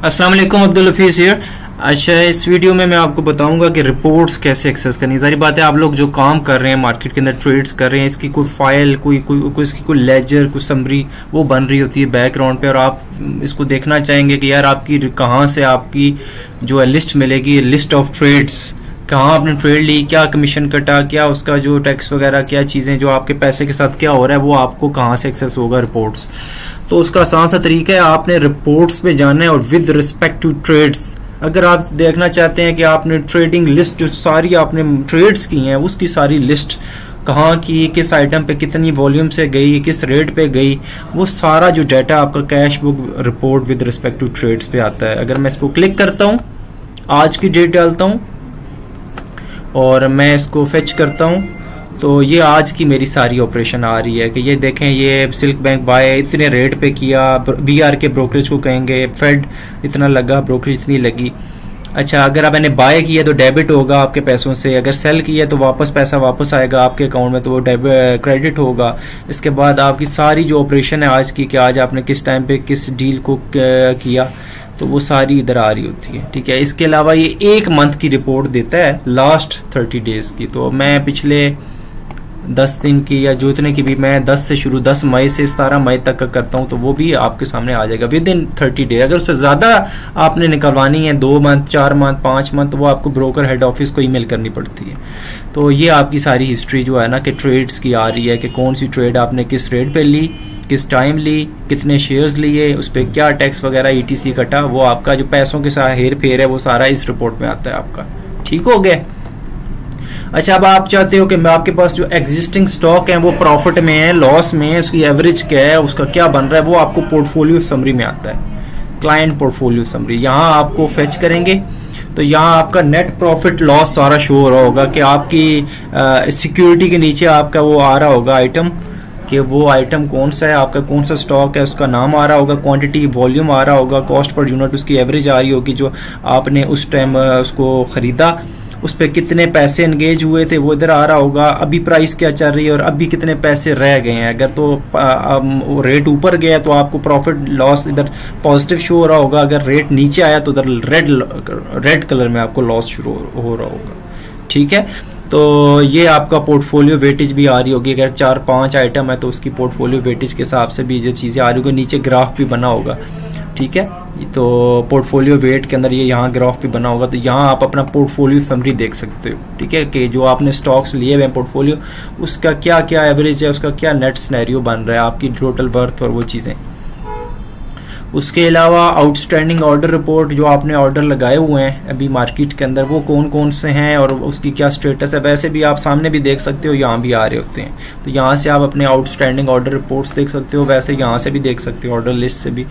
अस्सलाम वालेकुम, अब्दुल हफीज़ हियर। अच्छा, इस वीडियो में मैं आपको बताऊंगा कि रिपोर्ट्स कैसे एक्सेस करनी। सारी बात है, आप लोग जो काम कर रहे हैं, मार्केट के अंदर ट्रेड्स कर रहे हैं, इसकी कोई फाइल, कोई इसकी कोई लेजर, कोई समरी वो बन रही होती है बैकग्राउंड पे, और आप इसको देखना चाहेंगे कि यार आपकी कहाँ से आपकी जो है लिस्ट मिलेगी, लिस्ट ऑफ ट्रेड्स, कहाँ आपने ट्रेड ली, क्या कमीशन कटा, क्या उसका जो टैक्स वगैरह, क्या चीज़ें जो आपके पैसे के साथ क्या हो रहा है, वो आपको कहाँ से एक्सेस होगा रिपोर्ट्स। तो उसका आसान सा तरीका है, आपने रिपोर्ट्स पे जाना है और विद रिस्पेक्ट टू ट्रेड्स। अगर आप देखना चाहते हैं कि आपने ट्रेडिंग लिस्ट जो सारी आपने ट्रेड्स की हैं उसकी सारी लिस्ट कहाँ की, किस आइटम पे कितनी वॉल्यूम से गई, किस रेट पे गई, वो सारा जो डाटा आपका cash book report with respect to trades पे आता है। अगर मैं इसको क्लिक करता हूँ, आज की डेट डालता हूँ और मैं इसको फेच करता हूँ, तो ये आज की मेरी सारी ऑपरेशन आ रही है कि ये देखें, ये सिल्क बैंक बाय इतने रेट पे किया, बीआर के ब्रोकरेज को कहेंगे, फेड इतना लगा, ब्रोकरेज इतनी लगी। अच्छा, अगर मैंने बाय किया तो डेबिट होगा आपके पैसों से, अगर सेल किया तो वापस पैसा वापस आएगा आपके अकाउंट में, तो वो क्रेडिट होगा। इसके बाद आपकी सारी जो ऑपरेशन है आज की, कि आज आपने किस टाइम पे किस डील को किया, तो वो सारी इधर आ रही होती है। ठीक है, इसके अलावा ये एक मंथ की रिपोर्ट देता है, लास्ट 30 डेज की। तो मैं पिछले 10 दिन की या जो इतने की भी, मैं 10 से शुरू, 10 मई से 17 मई तक का करता हूँ, तो वो भी आपके सामने आ जाएगा विद इन 30 डे। अगर उससे ज़्यादा आपने निकलवानी है, 2 मंथ, 4 मंथ, 5 मंथ, तो वो आपको ब्रोकर हेड ऑफिस को ईमेल करनी पड़ती है। तो ये आपकी सारी हिस्ट्री जो है ना कि ट्रेड्स की आ रही है, कि कौन सी ट्रेड आपने किस रेट पे ली, किस टाइम ली, कितने शेयर्स लिए, उस पर क्या टैक्स वगैरह ETC कटा, वो आपका जो पैसों के साथ हेर फेर है वो सारा इस रिपोर्ट में आता है आपका। ठीक हो गया। अच्छा, अब आप चाहते हो कि मैं आपके पास जो एग्जिस्टिंग स्टॉक है वो प्रॉफिट में है, लॉस में है, उसकी एवरेज क्या है, उसका क्या बन रहा है, वो आपको पोर्टफोलियो समरी में आता है, क्लाइंट पोर्टफोलियो समरी। यहाँ आपको फेच करेंगे तो यहाँ आपका नेट प्रॉफिट लॉस सारा शो हो रहा होगा, कि आपकी सिक्योरिटी के नीचे आपका वो आ रहा होगा आइटम, कि वो आइटम कौन सा है, आपका कौन सा स्टॉक है, उसका नाम आ रहा होगा, क्वांटिटी वॉल्यूम आ रहा होगा, कॉस्ट पर यूनिट उसकी एवरेज आ रही होगी जो आपने उस टाइम उसको ख़रीदा, उस पर कितने पैसे एंगेज हुए थे वो इधर आ रहा होगा, अभी प्राइस क्या चल रही है और अभी कितने पैसे रह गए हैं। अगर तो रेट ऊपर गया तो आपको प्रॉफिट लॉस इधर पॉजिटिव शो हो रहा होगा, अगर रेट नीचे आया तो इधर रेड कलर में आपको लॉस शुरू हो रहा होगा। ठीक है, तो ये आपका पोर्टफोलियो वेटेज भी आ रही होगी, अगर 4-5 आइटम है तो उसकी पोर्टफोलियो वेटेज के हिसाब से भी ये चीज़ें आ रही होगी, नीचे ग्राफ भी बना होगा। ठीक है, तो पोर्टफोलियो वेट के अंदर ये यहाँ ग्राफ भी बना होगा, तो यहाँ आप अपना पोर्टफोलियो समरी देख सकते हो। ठीक है, कि जो आपने स्टॉक्स लिए हुए हैं पोर्टफोलियो, उसका क्या क्या एवरेज है, उसका क्या नेट सिनेरियो बन रहा है, आपकी टोटल वर्थ और वो चीज़ें। उसके अलावा आउटस्टैंडिंग ऑर्डर रिपोर्ट, जो आपने ऑर्डर लगाए हुए हैं अभी मार्केट के अंदर, वो कौन कौन से हैं और उसकी क्या स्टेटस है, वैसे भी आप सामने भी देख सकते हो, यहाँ भी आ रहे होते हैं। तो यहाँ से आप अपने आउटस्टैंडिंग ऑर्डर रिपोर्ट्स देख सकते हो, वैसे यहाँ से भी देख सकते हो, ऑर्डर लिस्ट से भी।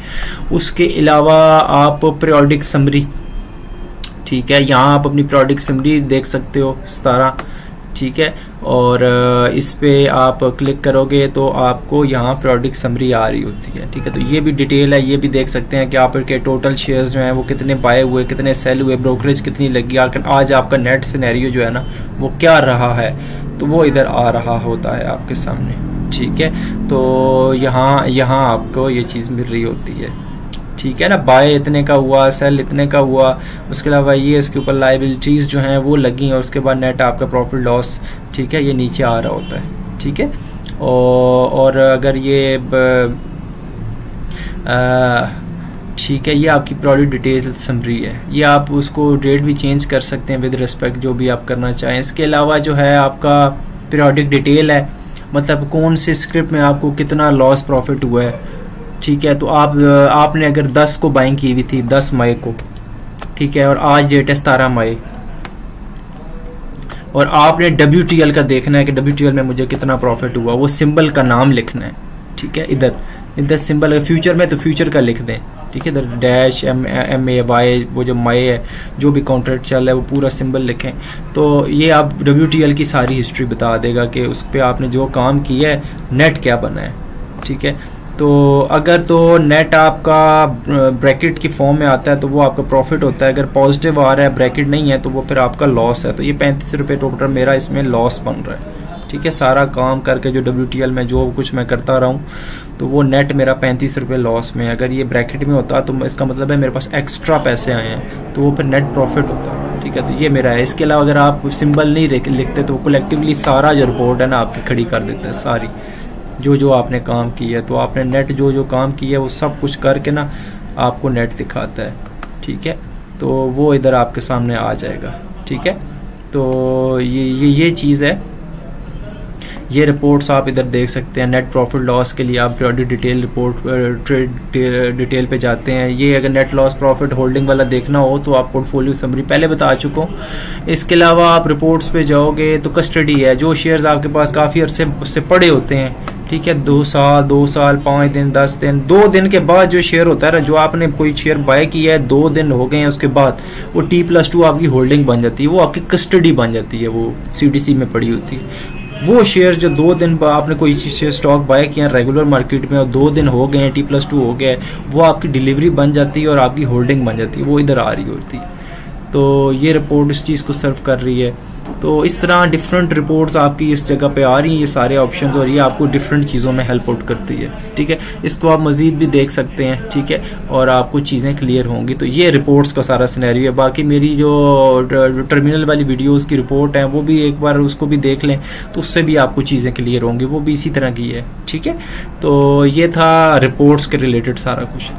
उसके अलावा आप पीरियोडिक समरी, ठीक है, यहाँ आप अपनी पीरियोडिक समरी देख सकते हो 17। ठीक है, और इस पे आप क्लिक करोगे तो आपको यहाँ पीरियोडिक समरी आ रही होती है। ठीक है, तो ये भी डिटेल है, ये भी देख सकते हैं कि आपके टोटल शेयर्स जो हैं वो कितने बाय हुए, कितने सेल हुए, ब्रोकरेज कितनी लगी, आज आपका नेट सिनेरियो जो है ना वो क्या रहा है, तो वो इधर आ रहा होता है आपके सामने। ठीक है, तो यहाँ आपको ये चीज़ मिल रही होती है। ठीक है ना, बाय इतने का हुआ, सेल इतने का हुआ, उसके अलावा ये इसके ऊपर लाइबिलिटीज़ जो हैं वो लगी, और उसके बाद नेट आपका प्रॉफिट लॉस, ठीक है, ये नीचे आ रहा होता है। ठीक है, और अगर ये ठीक है, ये आपकी प्रोडक्ट डिटेल समरी है, ये आप उसको डेट भी चेंज कर सकते हैं विद रिस्पेक्ट जो भी आप करना चाहें। इसके अलावा जो है आपका पीरियोडिक डिटेल है, मतलब कौन से स्क्रिप्ट में आपको कितना लॉस प्रॉफिट हुआ है। ठीक है, तो आपने अगर 10 को बाइंग की हुई थी 10 मई को, ठीक है, और आज डेट है 17 मई, और आपने WTL का देखना है कि WTL में मुझे कितना प्रॉफिट हुआ, वो सिंबल का नाम लिखना है। ठीक है, इधर सिंबल, अगर फ्यूचर में तो फ्यूचर का लिख दें। ठीक है, इधर डैश MAY, वो जो मई है, जो भी कॉन्ट्रैक्ट चल रहा है वो पूरा सिंबल लिखें, तो ये आप WTL की सारी हिस्ट्री बता देगा कि उस पर आपने जो काम किया है नेट क्या बना है। ठीक है, तो अगर तो नेट आपका ब्रैकेट की फॉर्म में आता है तो वो आपका प्रॉफिट होता है, अगर पॉजिटिव आ रहा है, ब्रैकेट नहीं है, तो वो फिर आपका लॉस है। तो ये 35 रुपये टोटल मेरा इसमें लॉस बन रहा है। ठीक है। सारा काम करके जो WTL में जो कुछ मैं करता रहा हूँ, तो वो नेट मेरा 35 रुपये लॉस में। अगर ये ब्रैकेट में होता तो इसका मतलब है मेरे पास एक्स्ट्रा पैसे आए हैं, तो वो फिर नेट प्रॉफिट होता, ठीक है। तो ये मेरा है। इसके अलावा अगर आप सिंबल नहीं लिखते तो वो कलेक्टिवली सारा जो रिपोर्ट है ना आपकी खड़ी कर देता है, सारी जो आपने काम किया है। तो आपने नेट जो काम किया है वो सब कुछ करके ना आपको नेट दिखाता है, ठीक है। तो वो इधर आपके सामने आ जाएगा, ठीक है। तो ये चीज़ है। ये रिपोर्ट्स आप इधर देख सकते हैं। नेट प्रॉफिट लॉस के लिए आप डिटेल रिपोर्ट ट्रेड डिटेल पे जाते हैं। ये अगर नेट लॉस प्रॉफिट होल्डिंग वाला देखना हो तो आप पोर्टफोलियो समरी पहले बता चुका हूँ। इसके अलावा आप रिपोर्ट्स पे जाओगे तो कस्टडी है, जो शेयर्स आपके पास काफ़ी अरसे उससे पड़े होते हैं, ठीक है। 2 साल 5 दिन 10 दिन 2 दिन के बाद जो शेयर होता है, जो आपने कोई शेयर बाय किया है 2 दिन हो गए हैं, उसके बाद वो T+2 आपकी होल्डिंग बन जाती है, वो आपकी कस्टडी बन जाती है, वो CDC में पड़ी होती है। वो शेयर जो 2 दिन आपने कोई शेयर स्टॉक बाय किया रेगुलर मार्केट में और 2 दिन हो गए हैं, T+2 हो गया, वो आपकी डिलीवरी बन जाती है और आपकी होल्डिंग बन जाती है, वो इधर आ रही होती है। तो ये रिपोर्ट इस चीज़ को सर्व कर रही है। तो इस तरह डिफरेंट रिपोर्ट्स आपकी इस जगह पे आ रही हैं, ये सारे ऑप्शंस, और ये आपको डिफरेंट चीज़ों में हेल्प आउट करती है, ठीक है। इसको आप मज़ीद भी देख सकते हैं, ठीक है, और आपको चीज़ें क्लियर होंगी। तो ये रिपोर्ट्स का सारा सिनेरियो है। बाकी मेरी जो टर्मिनल वाली वीडियोज़ की रिपोर्ट है वो भी एक बार उसको भी देख लें, तो उससे भी आपको चीज़ें क्लियर होंगी, वो भी इसी तरह की है, ठीक है। तो ये था रिपोर्ट्स के रिलेटेड सारा कुछ।